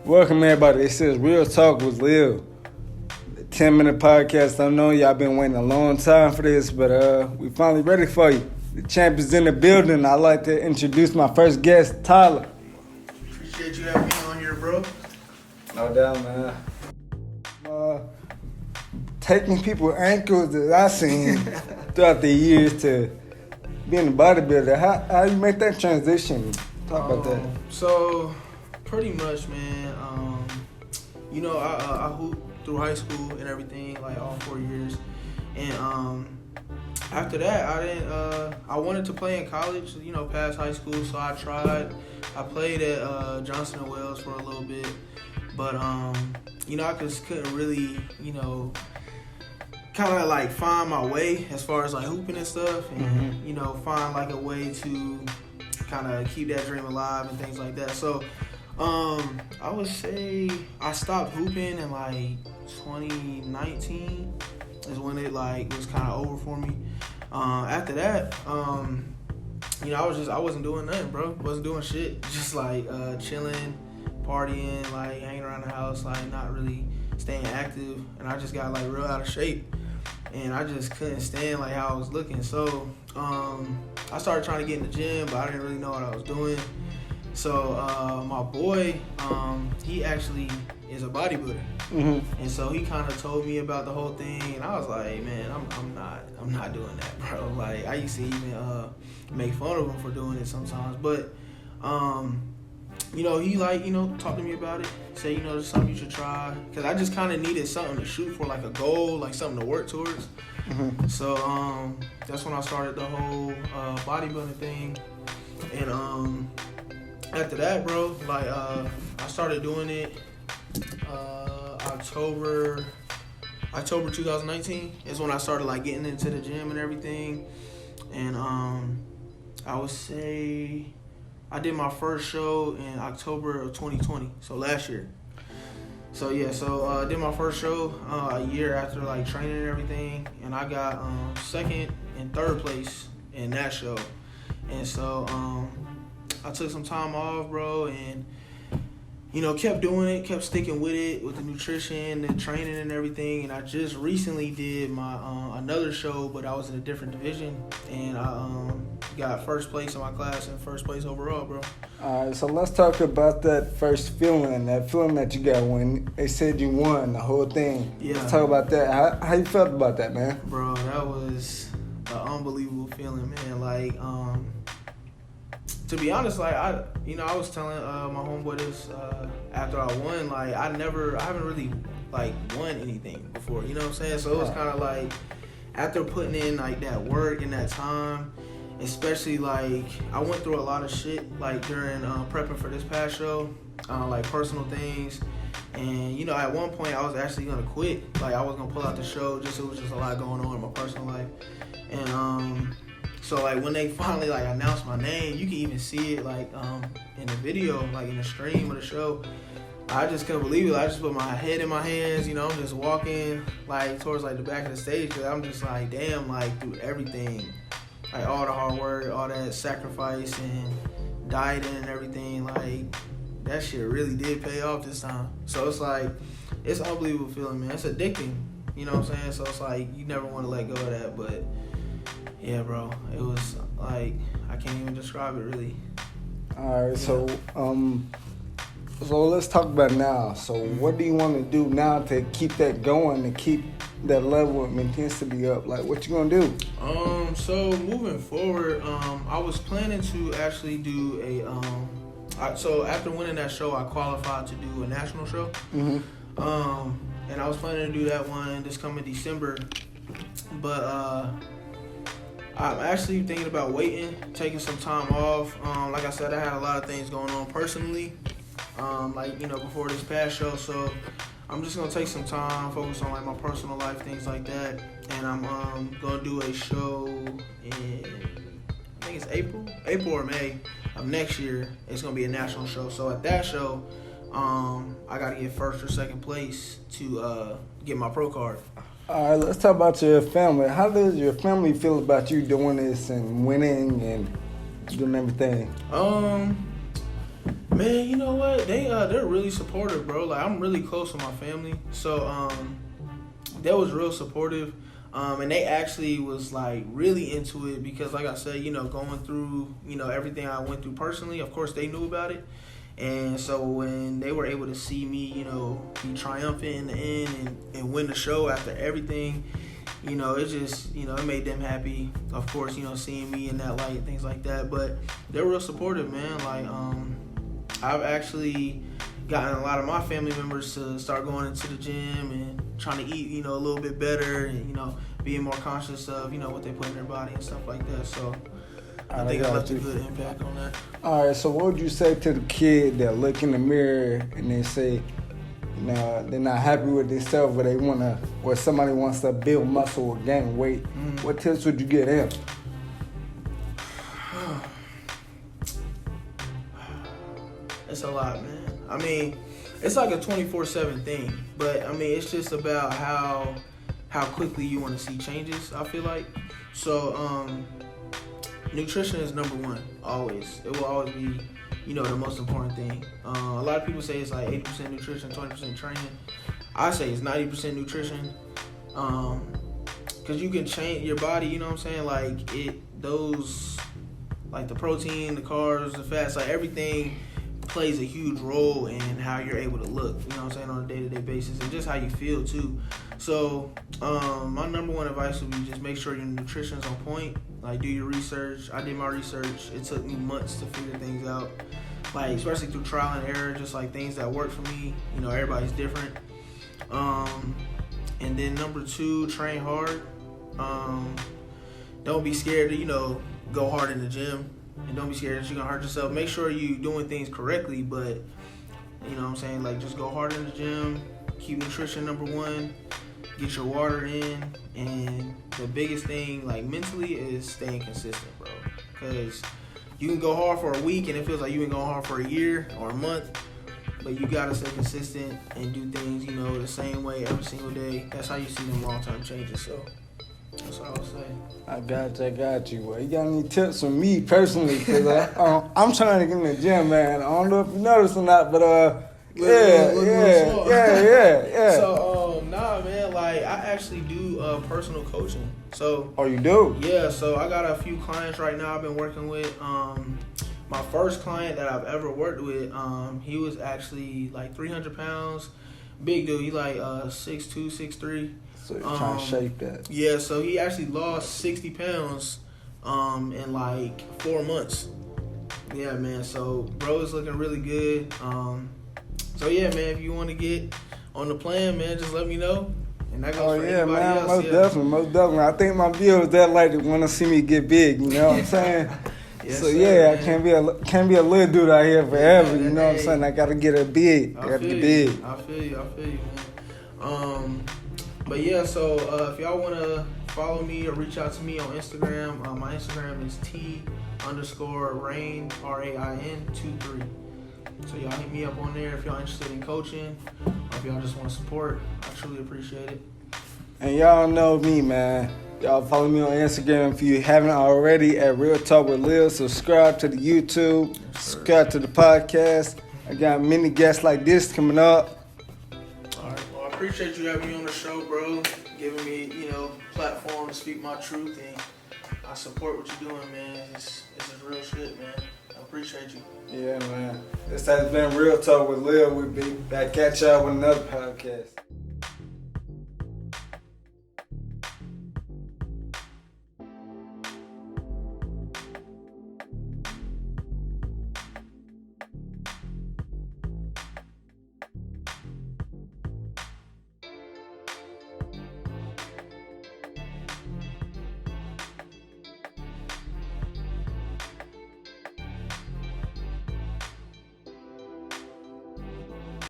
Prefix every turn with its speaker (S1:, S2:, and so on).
S1: Welcome everybody. This is Real Talk with Lil. The 10-minute podcast. I know y'all been waiting a long time for this, but we finally ready for you. The champ is in the building. I'd like to introduce my first guest, Tyler.
S2: Appreciate you having me on here, bro.
S1: No doubt, man. Taking people's ankles that I seen throughout the years to being a bodybuilder. How you make that transition? Talk about that.
S2: So, pretty much, man. I hooped through high school and everything, like all 4 years. And after that, I wanted to play in college, past high school. So I tried. I played at Johnson & Wales for a little bit. But, I just couldn't really, kind of like find my way as far as like hooping and stuff. And, find like a way to kind of keep that dream alive and things like that. So, I would say I stopped hooping in like 2019 is when it like was kind of over for me. After that, I wasn't doing nothing, bro. Wasn't doing shit. Just like chilling, partying, like hanging around the house, like not really staying active. And I just got like real out of shape. And I just couldn't stand like how I was looking. So I started trying to get in the gym, but I didn't really know what I was doing. So my boy, he actually is a bodybuilder, and so he kind of told me about the whole thing, and I was like, man, I'm not doing that, bro. Like I used to even make fun of him for doing it sometimes, but he talked to me about it, said there's something you should try, because I just kind of needed something to shoot for, like a goal, like something to work towards. So that's when I started the whole bodybuilding thing, and after that, bro, like I started doing it October 2019 is when I started like getting into the gym and everything. And I would say I did my first show in October of 2020, so last year. So yeah, I did my first show a year after like training and everything, and I got second and third place in that show. And so I took some time off, bro, and kept doing it, kept sticking with it, with the nutrition and training and everything. And I just recently did my another show, but I was in a different division, and I got first place in my class and first place overall, bro.
S1: All right, so let's talk about that first feeling, that you got when they said you won the whole thing.
S2: Yeah.
S1: Let's talk about that. How you felt about that, man?
S2: Bro, that was an unbelievable feeling, man. Like, to be honest, like I was telling my homeboy this after I won. Like I haven't really like won anything before. You know what I'm saying? So it was kind of like after putting in like that work and that time, especially like I went through a lot of shit like during prepping for this past show, like personal things, and at one point I was actually gonna quit. Like I was gonna pull out the show. It was just a lot going on in my personal life, and so like when they finally like announced my name, you can even see it like in the video, like in the stream of the show. I just couldn't believe it. I just put my head in my hands, I'm just walking like towards like the back of the stage, because I'm just like, damn, like through everything, like all the hard work, all that sacrifice and dieting and everything, like that shit really did pay off this time. So it's like, it's an unbelievable feeling, man. It's addicting, you know what I'm saying? So it's like you never want to let go of that, but yeah, bro, it was like I can't even describe it really.
S1: All right, so let's talk about now. So what do you want to do now to keep that going, to keep that level of intensity up? Like, what you gonna do?
S2: So moving forward, I was planning to actually do so after winning that show, I qualified to do a national show. And I was planning to do that one this coming December, but I'm actually thinking about waiting, taking some time off. Like I said, I had a lot of things going on personally, before this past show. So I'm just gonna take some time, focus on like my personal life, things like that. And I'm gonna do a show in, I think it's April or May of next year. It's gonna be a national show. So at that show, I gotta get first or second place to get my pro card.
S1: All right, let's talk about your family. How does your family feel about you doing this and winning and doing everything?
S2: Man, you know what? They're really supportive, bro. Like, I'm really close with my family, so they was real supportive. And they actually was like really into it because, like I said, you know, going through, you know, everything I went through personally, of course they knew about it. And so when they were able to see me, you know, be triumphant in the end and win the show after everything, you know, it just, you know, it made them happy. Of course, you know, seeing me in that light, things like that. But they're real supportive, man. Like, I've actually gotten a lot of my family members to start going into the gym and trying to eat, you know, a little bit better and, you know, being more conscious of, you know, what they put in their body and stuff like that. So I think I left a good impact on that.
S1: All right, so what would you say to the kid that look in the mirror and they say, you know, they're not happy with themselves, but they want to, or somebody wants to build muscle or gain weight? What tips would you give them?
S2: It's a lot, man. I mean, it's like a 24/7 thing, but I mean, it's just about how quickly you want to see changes, I feel like. So, nutrition is number one, always. It will always be, you know, the most important thing. A lot of people say it's like 80% nutrition, 20% training. I say it's 90% nutrition, because you can change your body, you know what I'm saying? Like, like the protein, the carbs, the fats, like everything plays a huge role in how you're able to look, you know what I'm saying, on a day-to-day basis, and just how you feel too. So my number one advice would be just make sure your nutrition's on point. Like, do your research. I did my research. It took me months to figure things out, like especially through trial and error, just like things that work for me. You know, everybody's different. And then number two, train hard. Don't be scared to, you know, go hard in the gym. And don't be scared that you're going to hurt yourself. Make sure you're doing things correctly, but, you know what I'm saying, like, just go hard in the gym. Keep nutrition number one. Get your water in. And the biggest thing, like, mentally is staying consistent, bro. Because you can go hard for a week and it feels like you've been going hard for a year or a month. But you got to stay consistent and do things, you know, the same way every single day. That's how you see them long-term changes, so. That's all I'll say. I
S1: got you. Well, you got any tips from me personally? Because I'm trying to get in the gym, man. I don't know if you noticed or not, but yeah.
S2: So, nah, man. Like, I actually do personal coaching. So.
S1: Oh, you do?
S2: Yeah. So I got a few clients right now I've been working with. My first client that I've ever worked with, he was actually like 300 pounds, big dude. He like 6'2", 6'3".
S1: So you're trying to shape that.
S2: Yeah, so he actually lost 60 pounds in like 4 months. Yeah, man. So bro is looking really good. So yeah, man, if you want to get on the plan, man, just let me know. And that goes for anybody else.
S1: Most definitely. I think my viewers that like to want to see me get big. You know what I'm saying?
S2: Yes,
S1: so
S2: sir,
S1: yeah,
S2: man.
S1: I can't be a little dude out here forever. You know what I'm saying? I gotta get a big. I gotta get big.
S2: I feel you, man. But yeah, so if y'all want to follow me or reach out to me on Instagram, my Instagram is T_Rain, RAIN 23. So y'all hit me up on there if y'all interested in coaching or if y'all just want support. I truly appreciate it.
S1: And y'all know me, man. Y'all follow me on Instagram if you haven't already at Real Talk with Lil. Subscribe to the YouTube. Subscribe to the podcast. I got many guests like this coming up.
S2: I appreciate you having me on the show, bro. Giving me, you know, platform to speak my truth, and I support what you're doing, man. This is real shit, man. I appreciate you.
S1: Yeah, man. This has been Real Talk with Lil. We'll be back at y'all with another podcast.